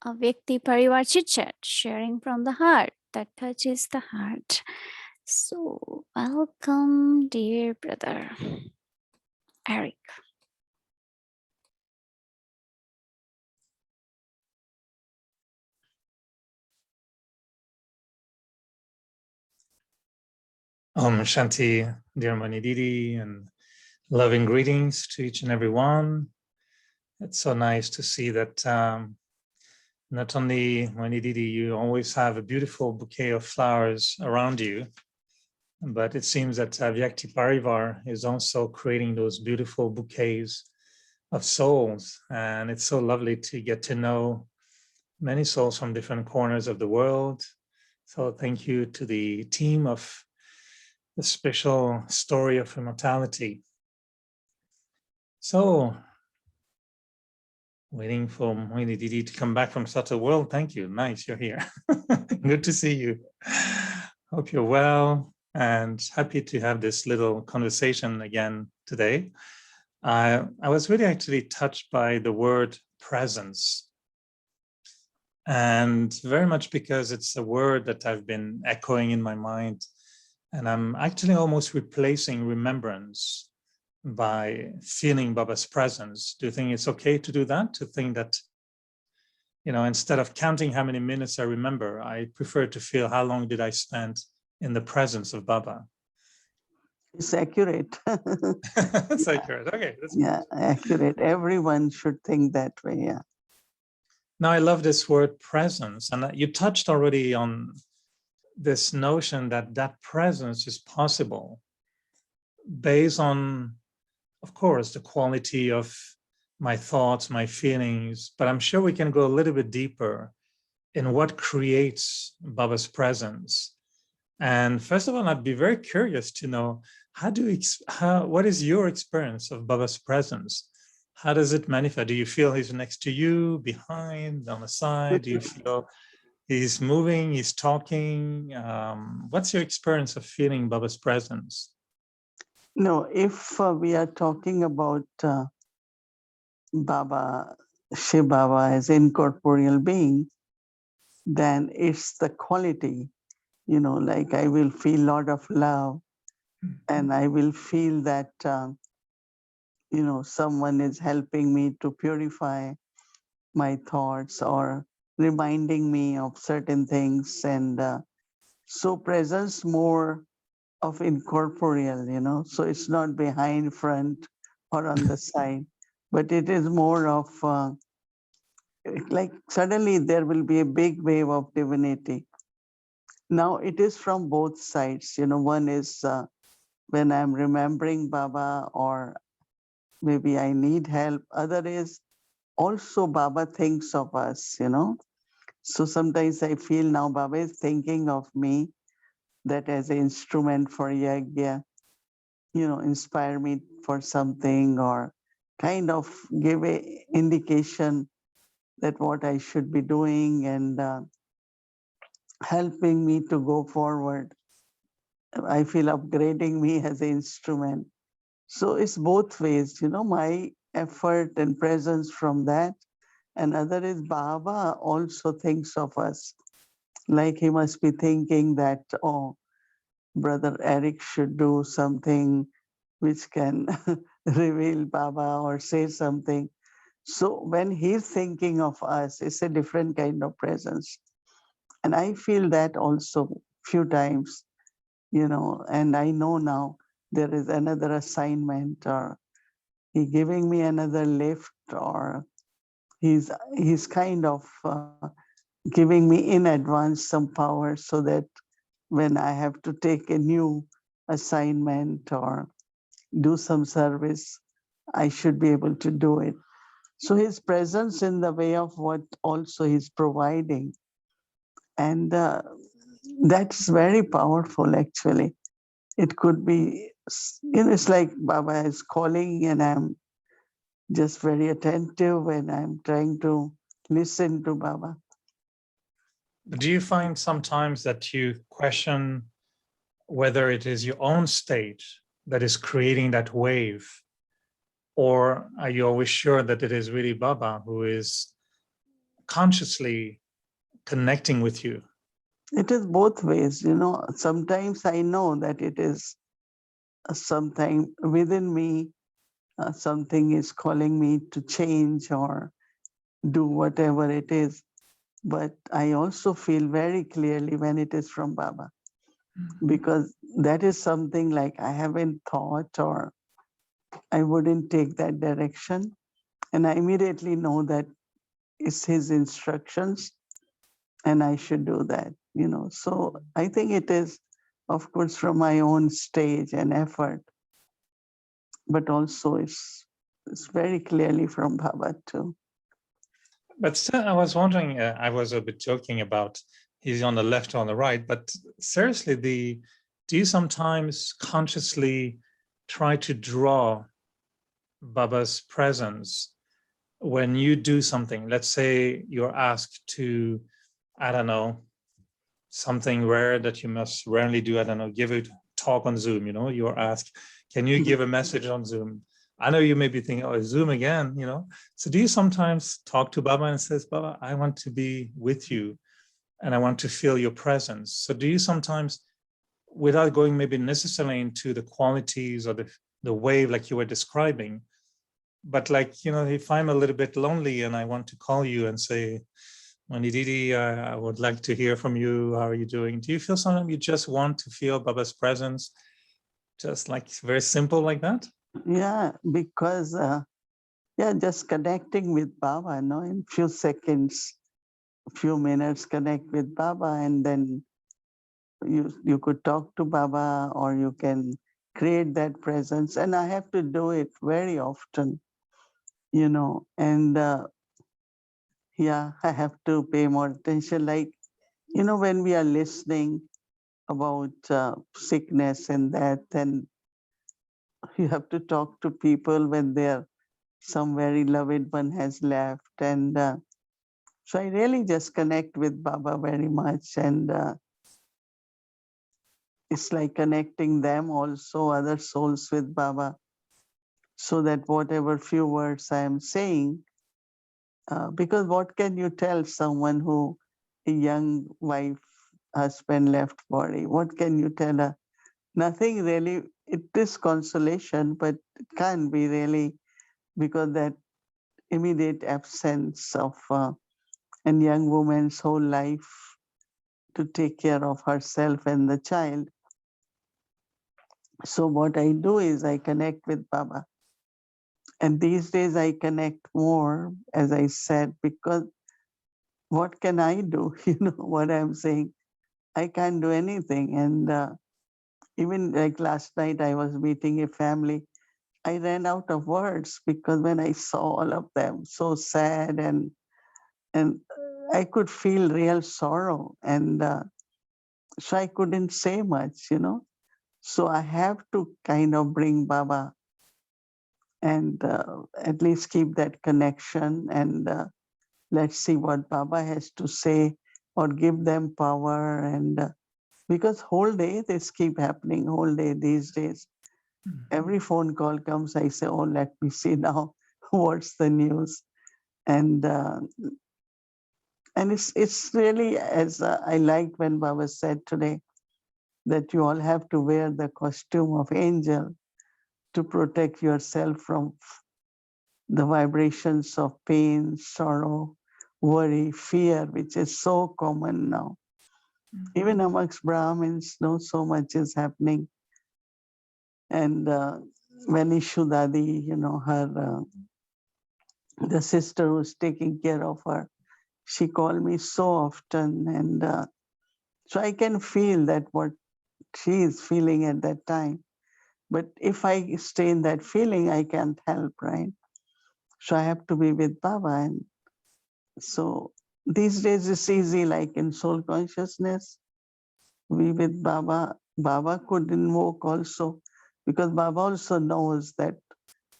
a Vyakti Parivar Chitchat, sharing from the heart that touches the heart. So, welcome, dear brother Eric. Shanti, dear Mohini Didi, and loving greetings to each and every one. It's so nice to see that not only Mohini Didi, you always have a beautiful bouquet of flowers around you, but it seems that Vyakti Parivar is also creating those beautiful bouquets of souls. And it's so lovely to get to know many souls from different corners of the world. So thank you to the team of the special story of immortality. So, waiting for Mohini Didi to come back from such a world. Thank you. Nice, you're here. Good to see you. Hope you're well and happy to have this little conversation again today. I was really actually touched by the word presence. And very much because it's a word that I've been echoing in my mind. And I'm actually almost replacing remembrance by feeling Baba's presence. Do you think it's okay to do that? To think that, you know, instead of counting how many minutes I remember, I prefer to feel how long did I spend in the presence of Baba. It's accurate. It's accurate. Okay. Yeah, accurate. Everyone should think that way. Yeah. Now, I love this word presence. And you touched already on this notion that that presence is possible based on, of course, the quality of my thoughts, my feelings, but I'm sure we can go a little bit deeper in what creates Baba's presence. And first of all, I'd be very curious to know what is your experience of Baba's presence? How does it manifest? Do you feel he's next to you, behind, on the side? Do you feel he's moving, he's talking? What's your experience of feeling Baba's presence? No, if we are talking about Baba, Shiv Baba as incorporeal being, then it's the quality, like I will feel a lot of love and I will feel that, someone is helping me to purify my thoughts or reminding me of certain things. And so presence more of incorporeal, so it's not behind, front, or on the side, but it is more of like suddenly there will be a big wave of divinity. Now it is from both sides. One is when I'm remembering Baba or maybe I need help. Other is also Baba thinks of us. So sometimes I feel now Baba is thinking of me, that as an instrument for yagya, inspire me for something or kind of give a indication that what I should be doing and helping me to go forward. I feel upgrading me as an instrument. So it's both ways, my effort and presence from that. And other is Baba also thinks of us. Like he must be thinking that, oh, Brother Eric should do something which can reveal Baba or say something. So when he's thinking of us, it's a different kind of presence. And I feel that also few times, and I know now there is another assignment or he giving me another lift or he's kind of giving me in advance some power so that when I have to take a new assignment or do some service, I should be able to do it. So his presence in the way of what also he's providing. And that's very powerful, actually. It could be, it's like Baba is calling and I'm just very attentive and I'm trying to listen to Baba. Do you find sometimes that you question whether it is your own state that is creating that wave? Or are you always sure that it is really Baba who is consciously connecting with you? It is both ways, you know. Sometimes I know that it is something within me, something is calling me to change or do whatever it is. But I also feel very clearly when it is from Baba, because that is something like I haven't thought or I wouldn't take that direction. And I immediately know that it's his instructions and I should do that, you know. So I think it is, of course, from my own stage and effort, but also it's very clearly from Baba too. But still, I was wondering, I was a bit joking about he's on the left or on the right, but seriously, do you sometimes consciously try to draw Baba's presence when you do something? Let's say you're asked to, I don't know, something rare that you must rarely do. I don't know, give a talk on Zoom, you know, you're asked, can you give a message on Zoom? I know you may be thinking, oh, Zoom again, you know. So do you sometimes talk to Baba and says, Baba, I want to be with you and I want to feel your presence? So do you sometimes, without going maybe necessarily into the qualities or the wave like you were describing, but like, you know, if I'm a little bit lonely and I want to call you and say, Mohini Didi, I would like to hear from you. How are you doing? Do you feel sometimes you just want to feel Baba's presence? Just like very simple like that? Yeah, because yeah, just connecting with Baba, you know, in few seconds, few minutes, connect with Baba, and then you could talk to Baba or you can create that presence. And I have to do it very often, you know, and yeah, I have to pay more attention. Like, you know, when we are listening about sickness and that, and you have to talk to people when they're some very loved one has left. And so I really just connect with Baba very much. And it's like connecting them also, other souls with Baba, so that whatever few words I am saying, because what can you tell someone who a young wife, husband left body? What can you tell her? Nothing really. It is consolation, but it can't be really, because that immediate absence of a young woman's whole life to take care of herself and the child. So what I do is I connect with Baba. And these days I connect more, as I said, because what can I do? You know what I'm saying? I can't do anything. And even like last night, I was meeting a family. I ran out of words because when I saw all of them so sad, and I could feel real sorrow, and so I couldn't say much, you know. So I have to kind of bring Baba and at least keep that connection, and let's see what Baba has to say, or give them power. And because whole day this keep happening, whole day these days. Every phone call comes, I say, oh, let me see now what's the news. And it's really, as I liked when Baba said today, that you all have to wear the costume of angel to protect yourself from the vibrations of pain, sorrow, worry, fear, which is so common now. Even amongst Brahmins, no, so much is happening. And when Ishudadi, you know, her, the sister who's taking care of her, she called me so often. And so I can feel that what she is feeling at that time. But if I stay in that feeling, I can't help, right? So I have to be with Baba. And so these days it's easy, like in soul consciousness, we with Baba. Baba could invoke also, because Baba also knows that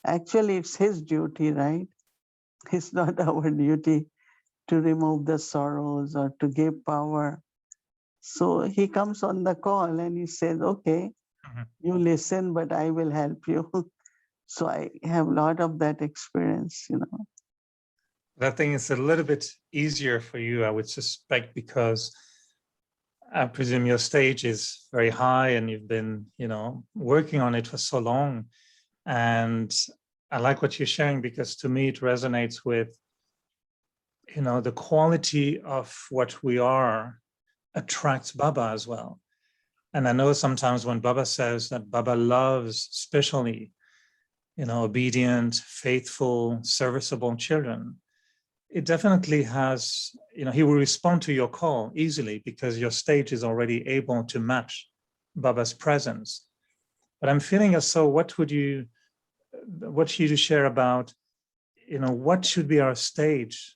actually it's his duty, right? It's not our duty to remove the sorrows or to give power. So he comes on the call and he says, okay, you listen, but I will help you. So I have a lot of that experience, you know. I think it's a little bit easier for you, I would suspect, because I presume your stage is very high and you've been, working on it for so long. And I like what you're sharing, because to me it resonates with, the quality of what we are attracts Baba as well. And I know sometimes when Baba says that Baba loves especially, obedient, faithful, serviceable children, it definitely has, he will respond to your call easily because your stage is already able to match Baba's presence. But I'm feeling as so, what should you share about, what should be our stage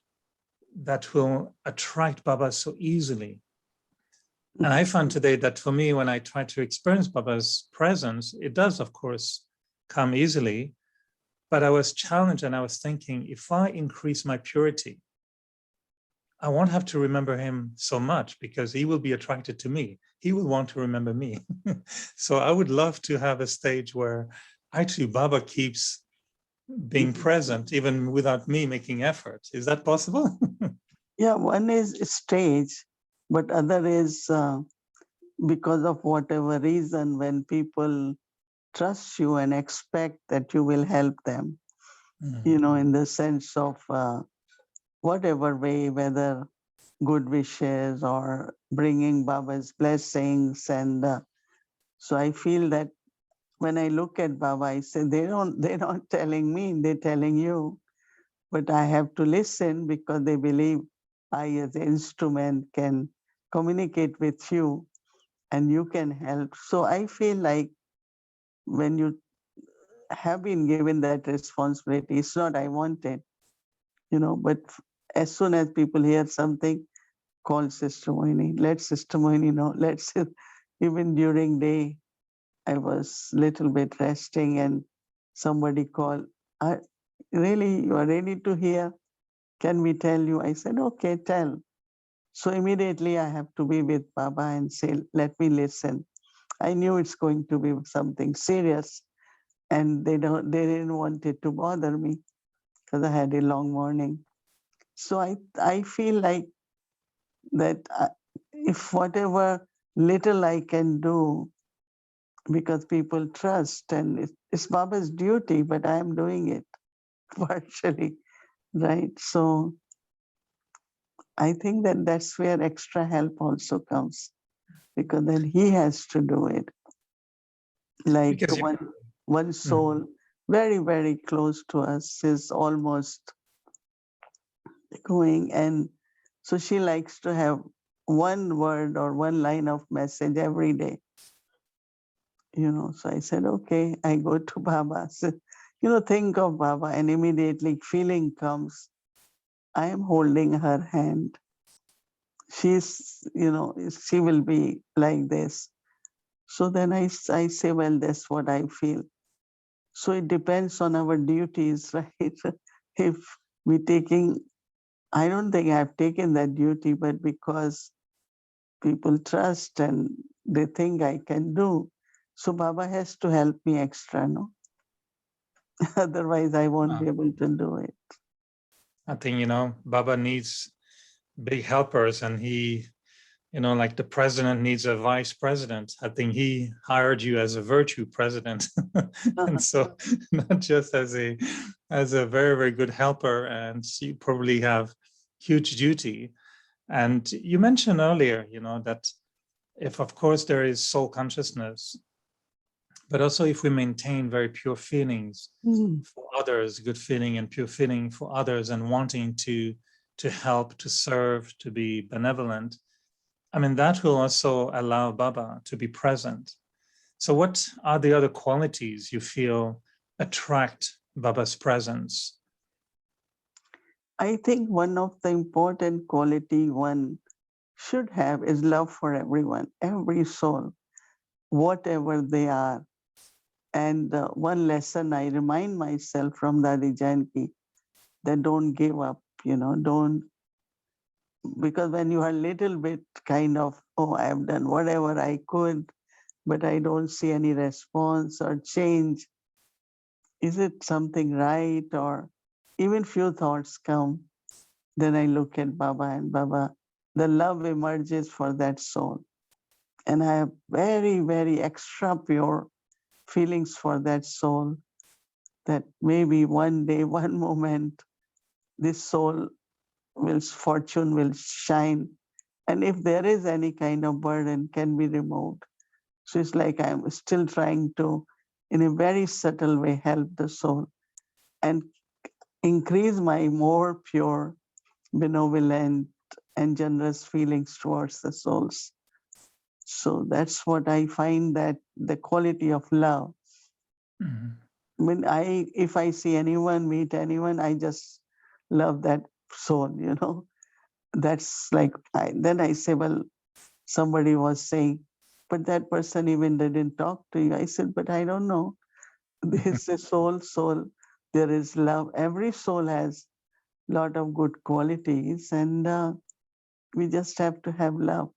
that will attract Baba so easily? And I found today that for me, when I try to experience Baba's presence, it does, of course, come easily. But I was challenged and I was thinking, if I increase my purity, I won't have to remember him so much because he will be attracted to me. He will want to remember me. So I would love to have a stage where actually Baba keeps being present even without me making effort. Is that possible? Yeah, one is stage, but other is because of whatever reason, when people trust you and expect that you will help them, in the sense of whatever way, whether good wishes or bringing Baba's blessings. And so I feel that when I look at Baba, I say, they're not telling me, they're telling you. But I have to listen because they believe I, as an instrument, can communicate with you and you can help. So I feel like when you have been given that responsibility, it's not I wanted, but as soon as people hear something, call Sister Mohini, let Sister Mohini know, even during day, I was little bit resting and somebody called, really, you are ready to hear? Can we tell you? I said, okay, tell. So immediately I have to be with Baba and say, let me listen. I knew it's going to be something serious and they didn't want it to bother me because I had a long morning. So I feel like that if whatever little I can do, because people trust and it's Baba's duty, but I am doing it partially, right? So I think that that's where extra help also comes, because then he has to do it. Like Because one soul very, very close to us is almost going, and so she likes to have one word or one line of message every day. So I said, okay, I go to Baba. So, think of Baba, and immediately feeling comes. I am holding her hand. She's, she will be like this. So then I say, well, that's what I feel. So it depends on our duties, right? If we taking, I don't think I've taken that duty, but because people trust and they think I can do, so Baba has to help me extra, no? Otherwise, I won't be able to do it. I think, Baba needs big helpers, and he, like the president needs a vice president. I think he hired you as a virtue president. And so not just as a very, very good helper, and you probably have huge duty. And you mentioned earlier, that if, of course, there is soul consciousness, but also if we maintain very pure feelings for others, good feeling and pure feeling for others, and wanting to help, to serve, to be benevolent, I mean, that will also allow Baba to be present. So what are the other qualities you feel attract Baba's presence? I think one of the important quality one should have is love for everyone, every soul, whatever they are. And one lesson I remind myself from Dadi Janki, that don't give up, don't, because when you are a little bit kind of, oh, I've done whatever I could, but I don't see any response or change. Is it something right? Or even few thoughts come. then I look at Baba, and Baba, the love emerges for that soul. And I have very, very extra pure feelings for that soul, that maybe one day, one moment, this soul fortune will shine. And if there is any kind of burden, can be removed. So it's like I'm still trying to, in a very subtle way, help the soul and increase my more pure, benevolent, and generous feelings towards the souls. So that's what I find, that the quality of love. Mhm. When if I see anyone, meet anyone, I just love that soul, That's like, then I say, well, somebody was saying, but that person even didn't talk to you. I said, but I don't know. This is soul. There is love. Every soul has a lot of good qualities, and we just have to have love.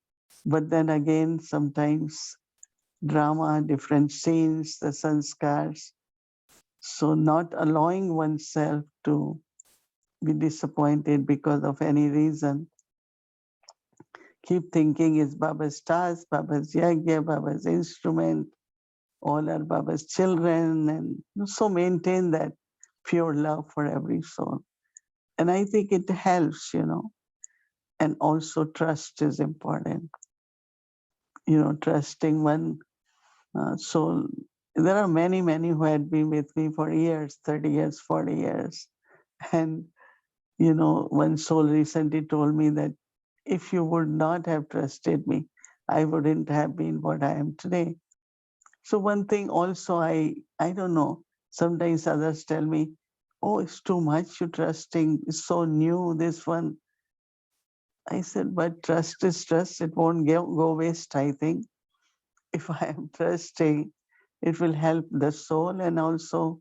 But then again, sometimes drama, different scenes, the sanskars. So not allowing oneself to be disappointed because of any reason. Keep thinking it's Baba's task, Baba's yagya, Baba's instrument, all are Baba's children, and so maintain that pure love for every soul. And I think it helps, and also trust is important, trusting one soul. There are many, many who had been with me for years, 30 years, 40 years. And, one soul recently told me that if you would not have trusted me, I wouldn't have been what I am today. So one thing also, I don't know, sometimes others tell me, oh, it's too much, you trusting, it's so new, this one. I said, but trust is trust, it won't go waste, I think. If I am trusting, it will help the soul, and also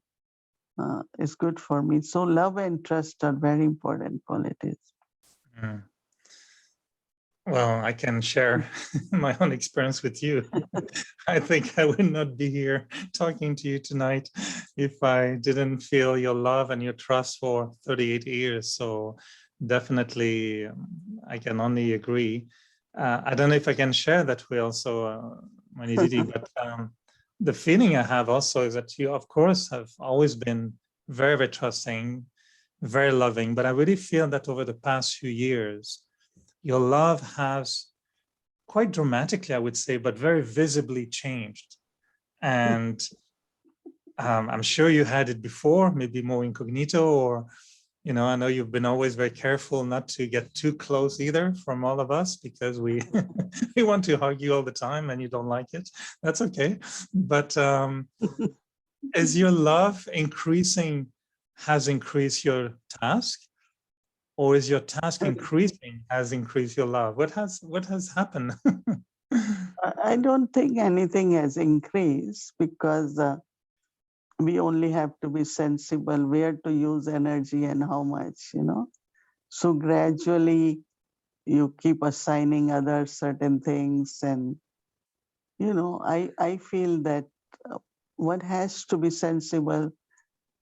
it's good for me. So love and trust are very important qualities. Mm. Well, I can share my own experience with you. I think I would not be here talking to you tonight if I didn't feel your love and your trust for 38 years. So definitely, I can only agree. I don't know if I can share that way also, Mohini Didi, but the feeling I have also is that you, of course, have always been very, very trusting, very loving. But I really feel that over the past few years, your love has quite dramatically, I would say, but very visibly changed. And I'm sure you had it before, maybe more incognito, or, I know you've been always very careful not to get too close either from all of us, because we we want to hug you all the time and you don't like it. That's okay. But is your love increasing, has increased your task? Or is your task increasing, has increased your love? What has happened? I don't think anything has increased, because we only have to be sensible where to use energy and how much. So gradually you keep assigning other certain things, and I feel that one has to be sensible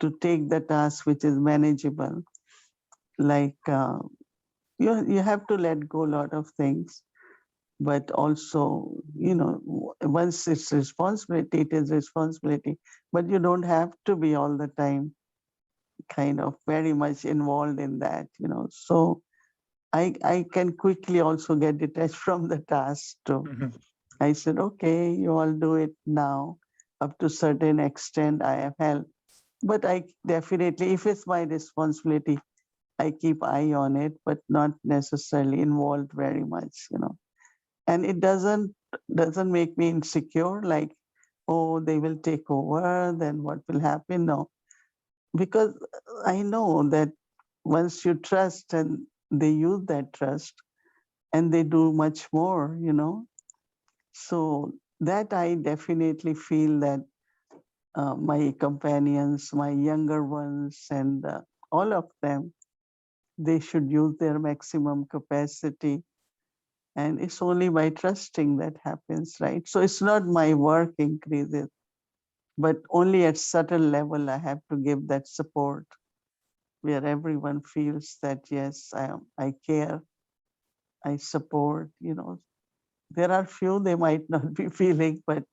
to take the task which is manageable. Like you have to let go a lot of things, but also, once it's responsibility, it is responsibility. But you don't have to be all the time kind of very much involved in that. So I can quickly also get detached from the task too. Mhm. I said, okay, you all do it now. Up to certain extent, I have helped. But I definitely, if it's my responsibility, I keep eye on it, but not necessarily involved very much. And it doesn't make me insecure, like, oh, they will take over, then what will happen? No, because I know that once you trust and they use that trust and they do much more. So that I definitely feel that my companions, my younger ones, and all of them, they should use their maximum capacity. And it's only by trusting that happens, right? So it's not my work increases, but only at certain level I have to give that support. where everyone feels that, yes, I care, I support, There are few they might not be feeling, but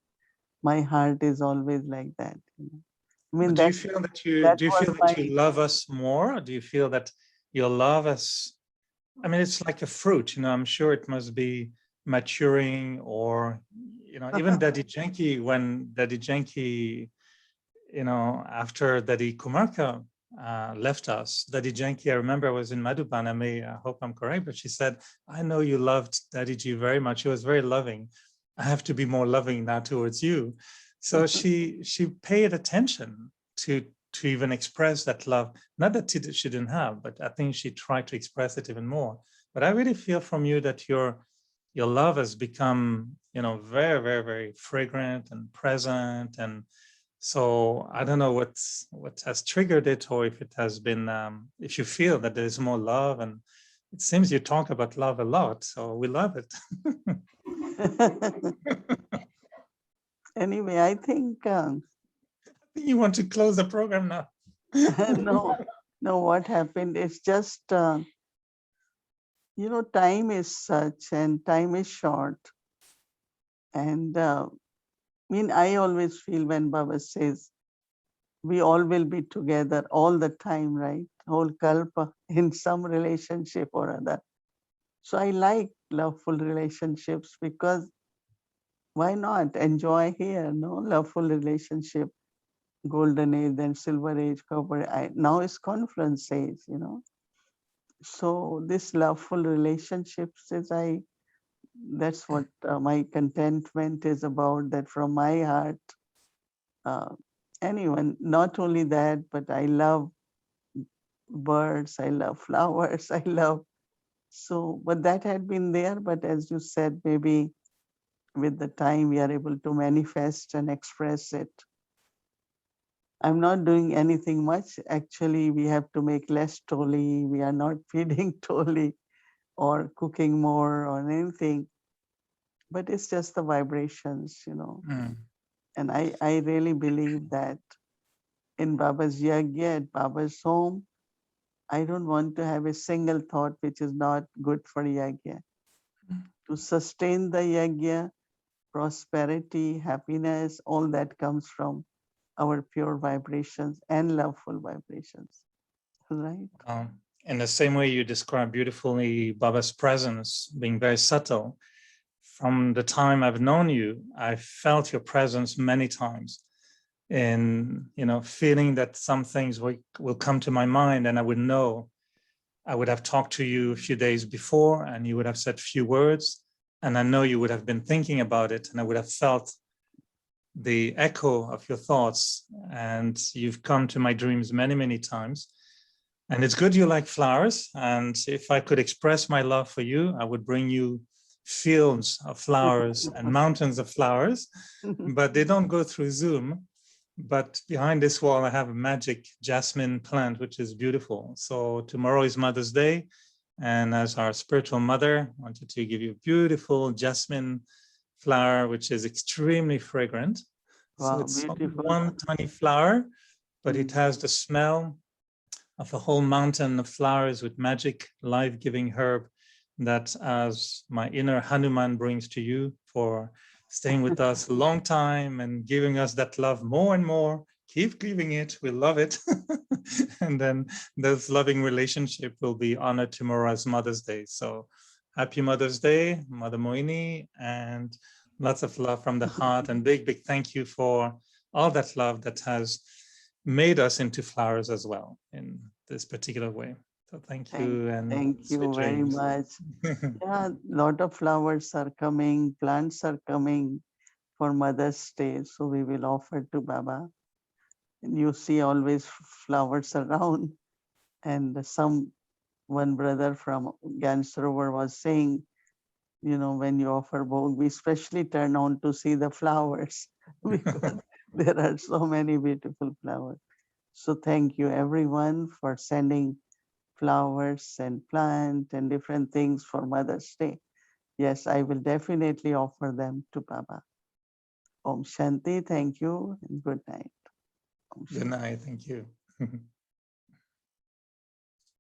my heart is always like that. I mean, But do you feel that that was my you love us more? Or do you feel that your love us? I mean, it's like a fruit, I'm sure it must be maturing, or, even Daddy Janky, when Daddy Janky, after Daddy Kumarka left us, Daddy Janky, I remember I was in Madhuban, I hope I'm correct, but she said, I know you loved Daddy Ji very much. He was very loving. I have to be more loving now towards you. So she paid attention to even express that love. Not that she didn't have, but I think she tried to express it even more. But I really feel from you that your love has become, very, very, very fragrant and present. And so I don't know what has triggered it, or if it has been, if you feel that there is more love. And it seems you talk about love a lot, so we love it. Anyway, I think You want to close the program now? no, what happened is just time is such and time is short, and I always feel when Baba says we all will be together all the time, right? Whole kalpa in some relationship or other. So I like loveful relationships because why not enjoy here? No, loveful relationship, golden age, then silver age, copper. Now is conference age. So this loveful relationships that's what my contentment is about. That from my heart. Uh, anyone, not only that, but I love birds, I love flowers, I love. So, but that had been there. But as you said, maybe with the time we are able to manifest and express it. I'm not doing anything much. Actually, we have to make less toli. We are not feeding toli or cooking more or anything. But it's just the vibrations. Mm. And I really believe that in Baba's yagya, at Baba's home, I don't want to have a single thought which is not good for yagya. To sustain the yagya, prosperity, happiness, all that comes from our pure vibrations and loveful vibrations. Right? In the same way you describe beautifully Baba's presence being very subtle, from the time I've known you, I felt your presence many times in, feeling that some things will come to my mind, and I would know. I would have talked to you a few days before and you would have said few words, and I know you would have been thinking about it, and I would have felt the echo of your thoughts, and you've come to my dreams many, many times. And it's good you like flowers. And if I could express my love for you, I would bring you fields of flowers and mountains of flowers, but they don't go through Zoom. But behind this wall, I have a magic jasmine plant, which is beautiful. So tomorrow is Mother's Day. And as our spiritual mother, I wanted to give you a beautiful jasmine flower, which is extremely fragrant. So Wow, it's beautiful. one tiny flower, but it has the smell of a whole mountain of flowers with magic, life-giving herb that, as my inner Hanuman brings to you for staying with us a long time and giving us that love more and more. Keep giving it, we love it. And then this loving relationship will be honored tomorrow as Mother's Day. So happy Mother's Day, Mother Mohini, and lots of love from the heart, and big, big thank you for all that love that has made us into flowers as well in this particular way. So thank you, and Thank sweet you very dreams. much. Yeah, lot of flowers are coming, plants are coming for Mother's Day. So we will offer to Baba. And you see always flowers around. And one brother from Gansarovar was saying, when you offer bhog, we especially turn on to see the flowers because there are so many beautiful flowers. So thank you everyone for sending flowers and plant and different things for Mother's Day. Yes, I will definitely offer them to Baba. Om Shanti, thank you and good night. Good night, thank you.